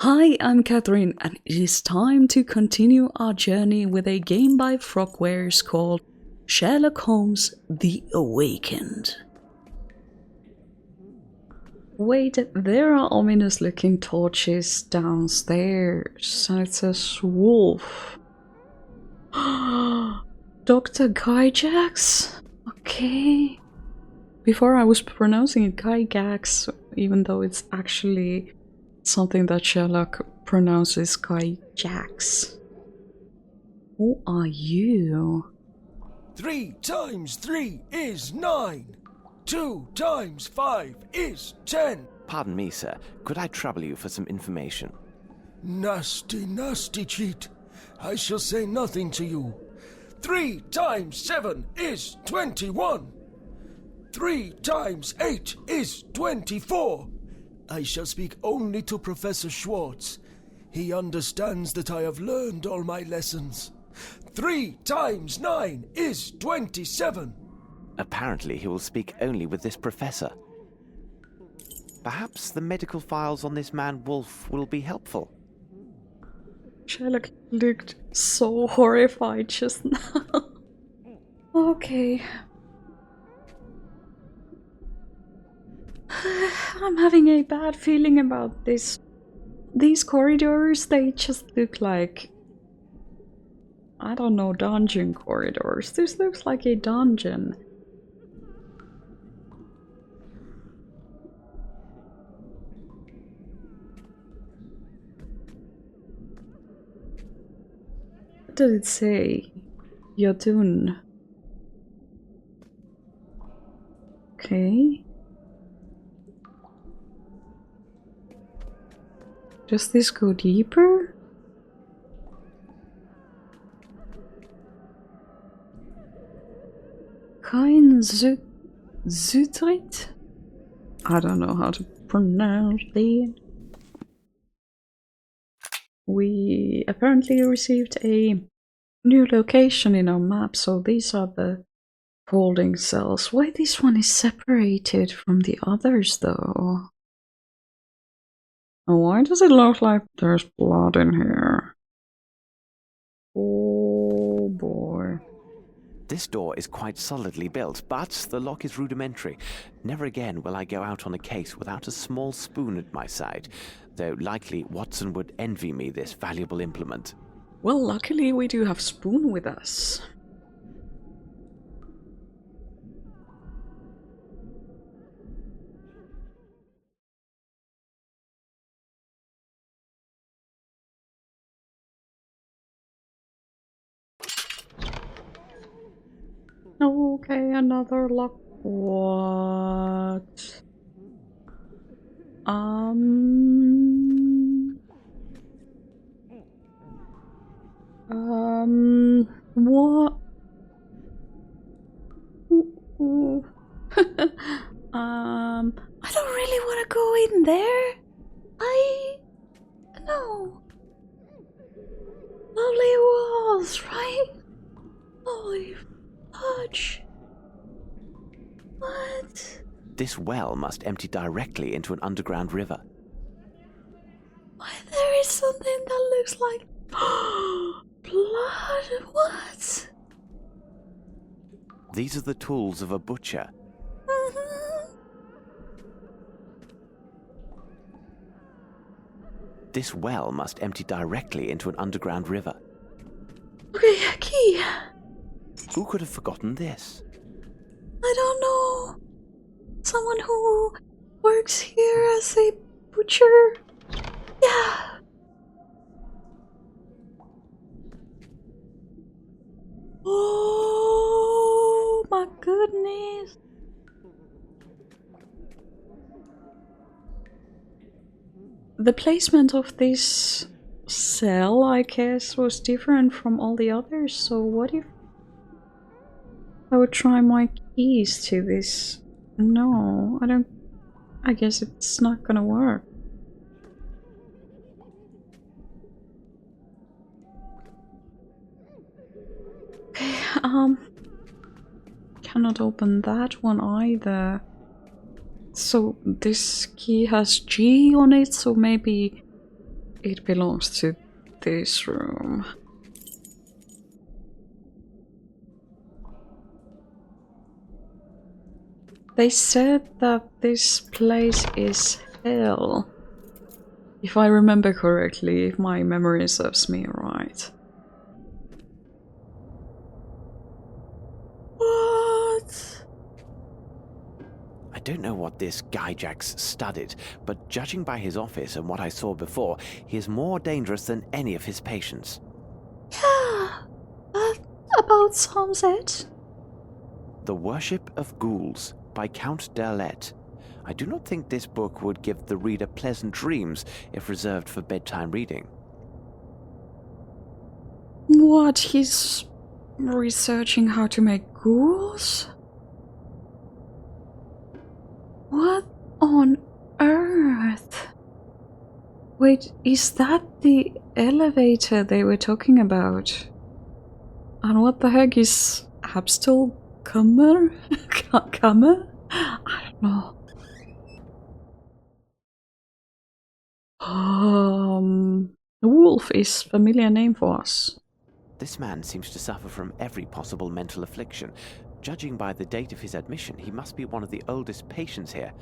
Hi, I'm Catherine, and it is time to continue our journey with a game by Frogwares called Sherlock Holmes: The Awakened. Wait, there are ominous looking torches downstairs, and it says Wolff. Dr. Gygax? Okay. Before I was pronouncing it Gygax, even though it's actually something that Sherlock pronounces Gygax. Who are you? 3 times 3 is 9. 2 times 5 is 10. Pardon me, sir. Could I trouble you for some information? Nasty, nasty cheat. I shall say nothing to you. 3 times 7 is 21. 3 times 8 is 24. I shall speak only to Professor Schwartz. He understands that I have learned all my lessons. 3 times 9 is 27. Apparently he will speak only with this professor. Perhaps the medical files on this man Wolff will be helpful. Sherlock looked so horrified just now. Okay. I'm having a bad feeling about this. These corridors, they just look like, I don't know, dungeon corridors. This looks like a dungeon. What did it say? Yodun. Okay. Does this go deeper? Kein Zutrit? I don't know how to pronounce it. We apparently received a new location in our map, so these are the holding cells. Why this one is separated from the others though? Why does it look like there's blood in here? Oh boy. This door is quite solidly built, but the lock is rudimentary. Never again will I go out on a case without a small spoon at my side, though likely Watson would envy me this valuable implement. Well, luckily we do have Spoon with us. Okay, another lock. What? What? I don't really want to go in there. No. Lovely walls, right? Holy fudge. What? This well must empty directly into an underground river. Why, there is something that looks like blood. What? These are the tools of a butcher. This well must empty directly into an underground river. Okay, key. Who could have forgotten this? I don't know. Someone who works here as a butcher. Yeah. Oh my goodness. The placement of this cell, I guess, was different from all the others, so what if I would try my keys to this? No, I guess it's not gonna work. Okay, cannot open that one either. So this key has G on it, so maybe it belongs to this room. They said that this place is hell. If I remember correctly, if my memory serves me right. What? I don't know what this Gygax studied, but judging by his office and what I saw before, he is more dangerous than any of his patients. Yeah, about sunset. The Worship of Ghouls by Count Derlet. I do not think this book would give the reader pleasant dreams if reserved for bedtime reading. What, he's researching how to make ghouls? What on earth? Wait, is that the elevator they were talking about? And what the heck is Abstelkammer? Kammer? I don't know. Wolff is a familiar name for us. This man seems to suffer from every possible mental affliction. Judging by the date of his admission, he must be one of the oldest patients here.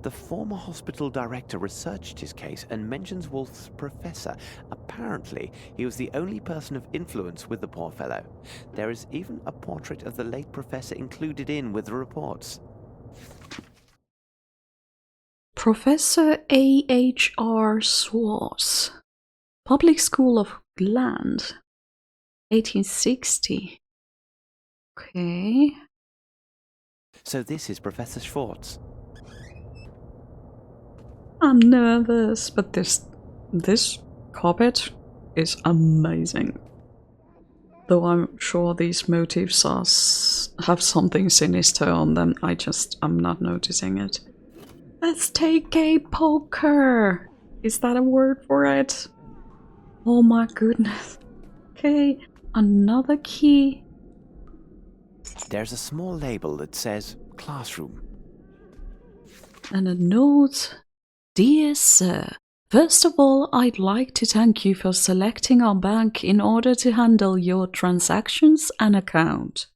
The former hospital director researched his case and mentions Wolff's professor. Apparently, he was the only person of influence with the poor fellow. There is even a portrait of the late professor included in with the reports. Professor A.H.R. Swartz, Public School of Gland, 1860. Okay. So this is Professor Schwartz. I'm nervous, but this carpet is amazing. Though I'm sure these motifs have something sinister on them, I'm not noticing it. Let's take a poker! Is that a word for it? Oh my goodness. Okay, another key. There's a small label that says classroom. And a note. Dear Sir, first of all, I'd like to thank you for selecting our bank in order to handle your transactions and account.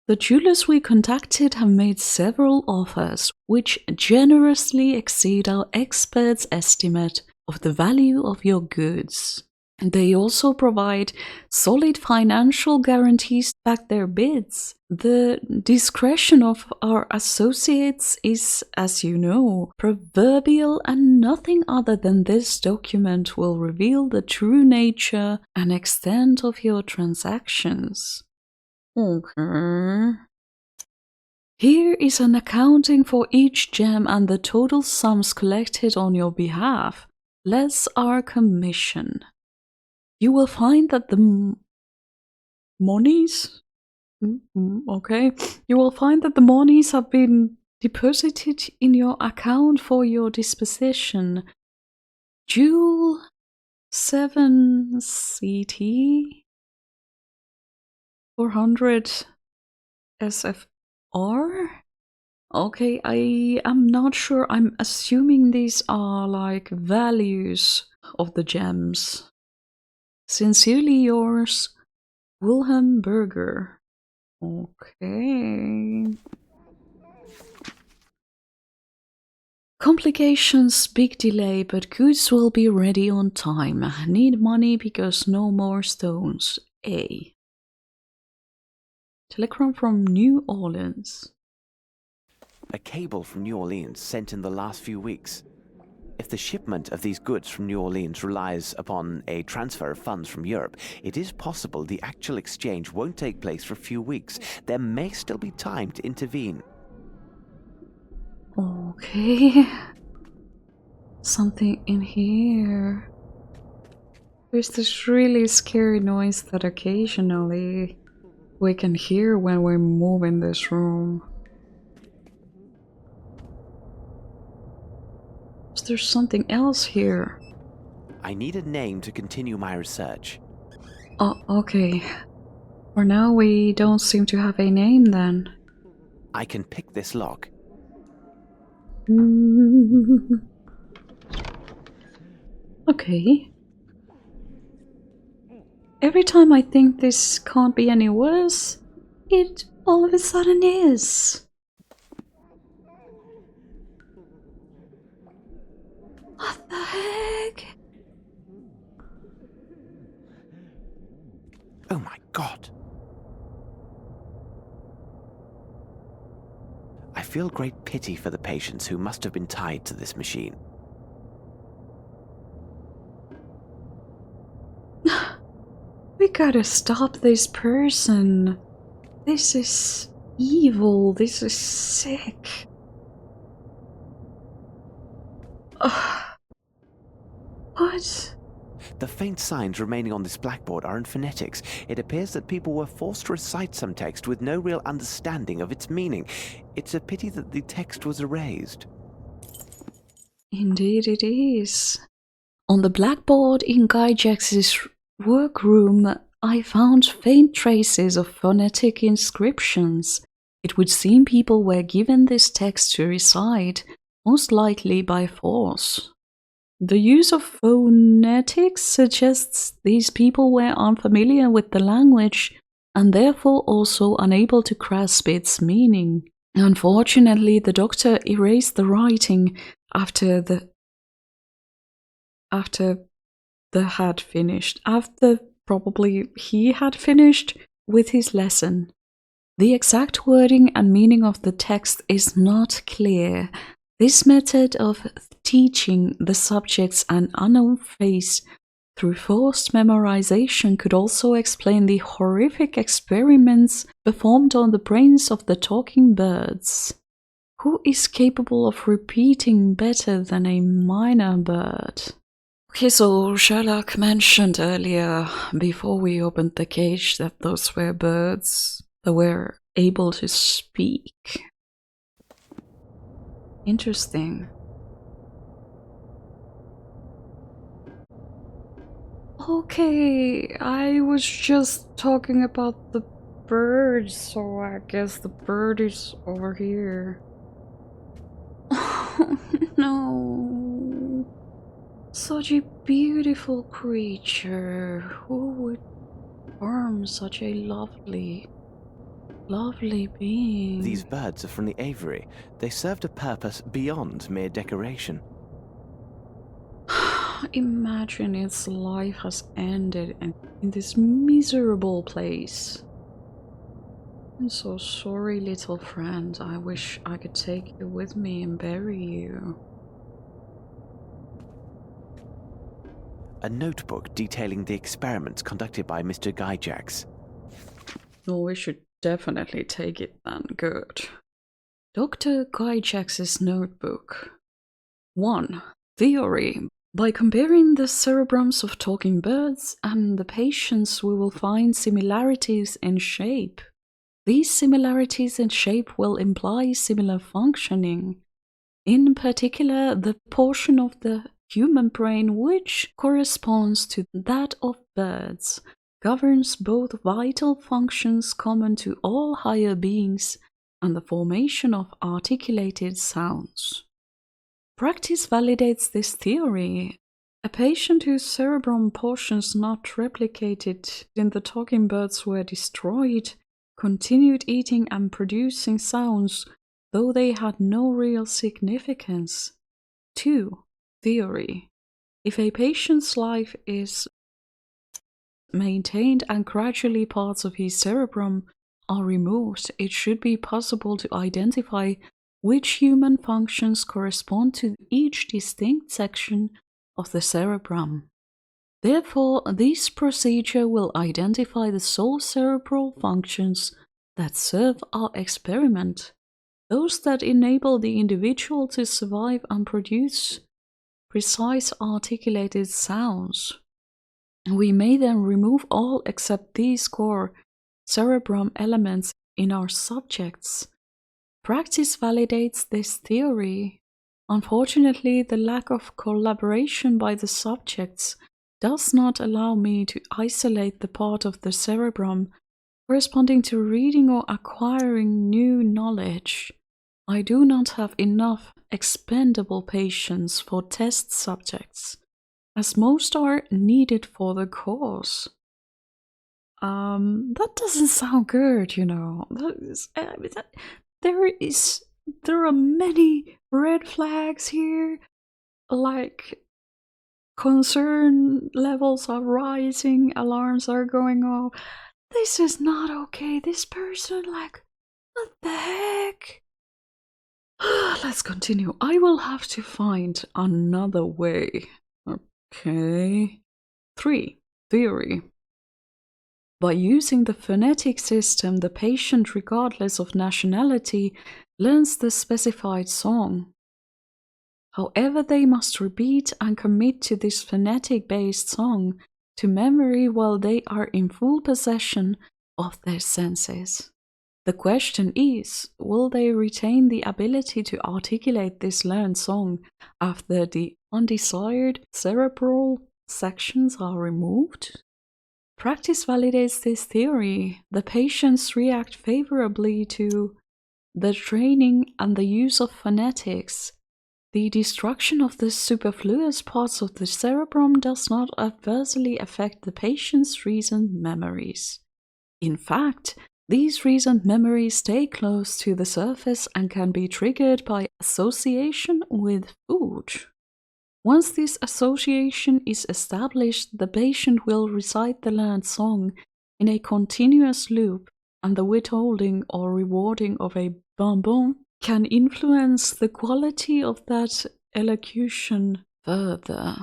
The jewelers we contacted have made several offers which generously exceed our experts' estimate of the value of your goods. They also provide solid financial guarantees to back their bids. The discretion of our associates is, as you know, proverbial, and nothing other than this document will reveal the true nature and extent of your transactions. Okay. Here is an accounting for each gem and the total sums collected on your behalf, less our commission. You will find that the monies... Okay. You will find that the monies have been deposited in your account for your disposition. Jewel 7CT 400 SFR? Okay, I am not sure. I'm assuming these are like values of the gems. Sincerely yours, Wilhelm Berger. Okay. Complications, big delay, but goods will be ready on time. Need money because no more stones. A. Telegram from New Orleans. A cable from New Orleans sent in the last few weeks. If the shipment of these goods from New Orleans relies upon a transfer of funds from Europe, it is possible the actual exchange won't take place for a few weeks. There may still be time to intervene. Okay. Something in here. There's this really scary noise that occasionally we can hear when we move in this room. There's something else here. I need a name to continue my research. Oh, okay. For now, we don't seem to have a name then. I can pick this lock. Okay. Every time I think this can't be any worse, it all of a sudden is. What the heck? Oh my god. I feel great pity for the patients who must have been tied to this machine. We gotta stop this person. This is evil. This is sick. What? The faint signs remaining on this blackboard are in phonetics. It appears that people were forced to recite some text with no real understanding of its meaning. It's a pity that the text was erased. Indeed it is. On the blackboard in Gygax's workroom, I found faint traces of phonetic inscriptions. It would seem people were given this text to recite, most likely by force. The use of phonetics suggests these people were unfamiliar with the language and therefore also unable to grasp its meaning. Unfortunately, the doctor erased the writing after probably he had finished with his lesson. The exact wording and meaning of the text is not clear. This method of teaching the subjects an unknown face through forced memorization could also explain the horrific experiments performed on the brains of the talking birds. Who is capable of repeating better than a minor bird? Okay, so Sherlock mentioned earlier, before we opened the cage, that those were birds that were able to speak. Interesting. Okay, I was just talking about the bird, so I guess the bird is over here. Oh, no. Such a beautiful creature. Who would harm such a lovely being? These birds are from the aviary. They served a purpose beyond mere decoration. Imagine its life has ended in this miserable place. I'm so sorry, little friend. I wish I could take you with me and bury you. A notebook detailing the experiments conducted by Mr. Gygax. Well, we should definitely take it then. Good. Dr. Gygax's notebook. 1. Theory. By comparing the cerebrums of talking birds and the patients, we will find similarities in shape. These similarities in shape will imply similar functioning. In particular, the portion of the human brain which corresponds to that of birds governs both vital functions common to all higher beings and the formation of articulated sounds. Practice validates this theory. A patient whose cerebrum portions not replicated in the talking birds were destroyed continued eating and producing sounds, though they had no real significance. 2. Theory. If a patient's life is maintained and gradually parts of his cerebrum are removed, it should be possible to identify which human functions correspond to each distinct section of the cerebrum. Therefore, this procedure will identify the sole cerebral functions that serve our experiment, those that enable the individual to survive and produce precise articulated sounds. We may then remove all except these core cerebrum elements in our subjects. Practice validates this theory. Unfortunately, the lack of collaboration by the subjects does not allow me to isolate the part of the cerebrum corresponding to reading or acquiring new knowledge. I do not have enough expendable patience for test subjects. as most are needed for the cause. That doesn't sound good, you know. There are many red flags here. Like, concern levels are rising, alarms are going off. This is not okay. This person, like, what the heck? Let's continue. I will have to find another way. Okay. 3. Theory. By using the phonetic system, the patient, regardless of nationality, learns the specified song. However, they must repeat and commit to this phonetic-based song to memory while they are in full possession of their senses. The question is, will they retain the ability to articulate this learned song after the undesired cerebral sections are removed? Practice validates this theory. The patients react favorably to the training and the use of phonetics. The destruction of the superfluous parts of the cerebrum does not adversely affect the patient's recent memories. In fact, these recent memories stay close to the surface and can be triggered by association with food. Once this association is established, the patient will recite the learned song in a continuous loop, and the withholding or rewarding of a bonbon can influence the quality of that elocution further.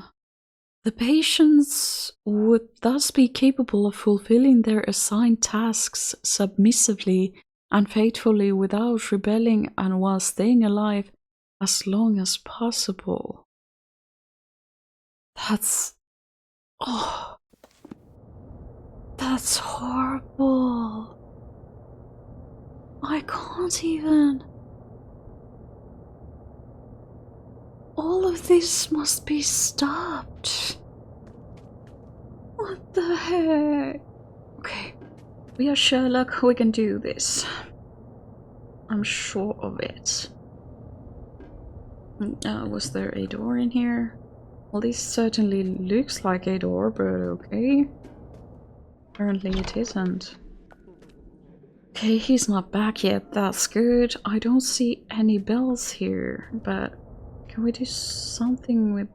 The patients would thus be capable of fulfilling their assigned tasks submissively and faithfully without rebelling and while staying alive as long as possible. That's horrible. I can't even. All of this must be stopped. What the heck? Okay, we are Sherlock, we can do this. I'm sure of it. Was there a door in here? Well, this certainly looks like a door, but okay. Apparently it isn't. Okay, he's not back yet, that's good. I don't see any bells here, but can we do something with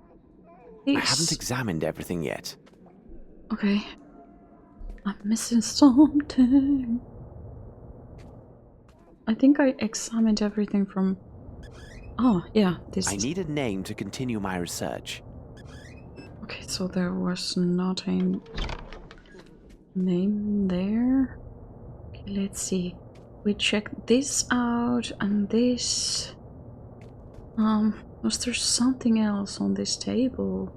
these? I haven't examined everything yet. Okay. I'm missing something. I think I examined everything from... Oh, yeah, this... I need a name to continue my research. Okay, so there was not a name there. Okay, let's see. We checked this out and this. Was there something else on this table?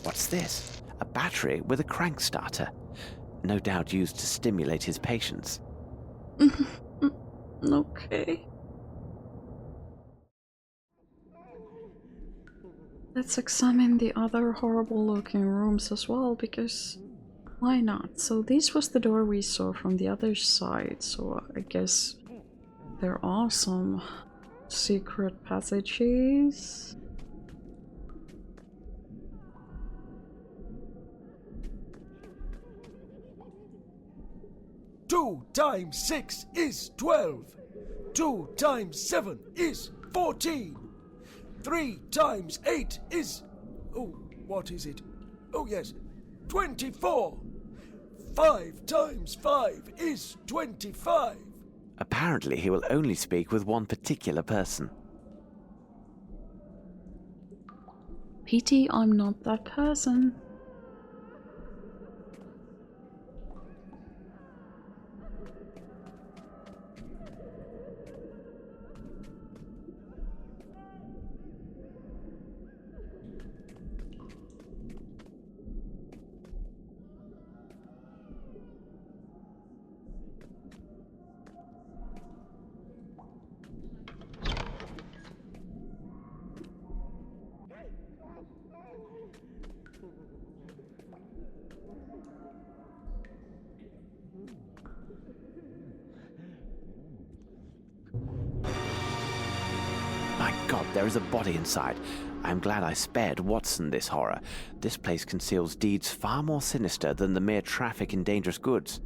What's this? A battery with a crank starter. No doubt used to stimulate his patience. Okay. Let's examine the other horrible looking rooms as well, because why not? So this was the door we saw from the other side, so I guess there are some secret passages. Two times 6 is 12. 2 times 7 is 14. 3 times 8 is... Oh, what is it? Oh, yes, 24. 5 times 5 is 25. Apparently he will only speak with one particular person. Pity I'm not that person. There is a body inside. I'm glad I spared Watson this horror. This place conceals deeds far more sinister than the mere traffic in dangerous goods.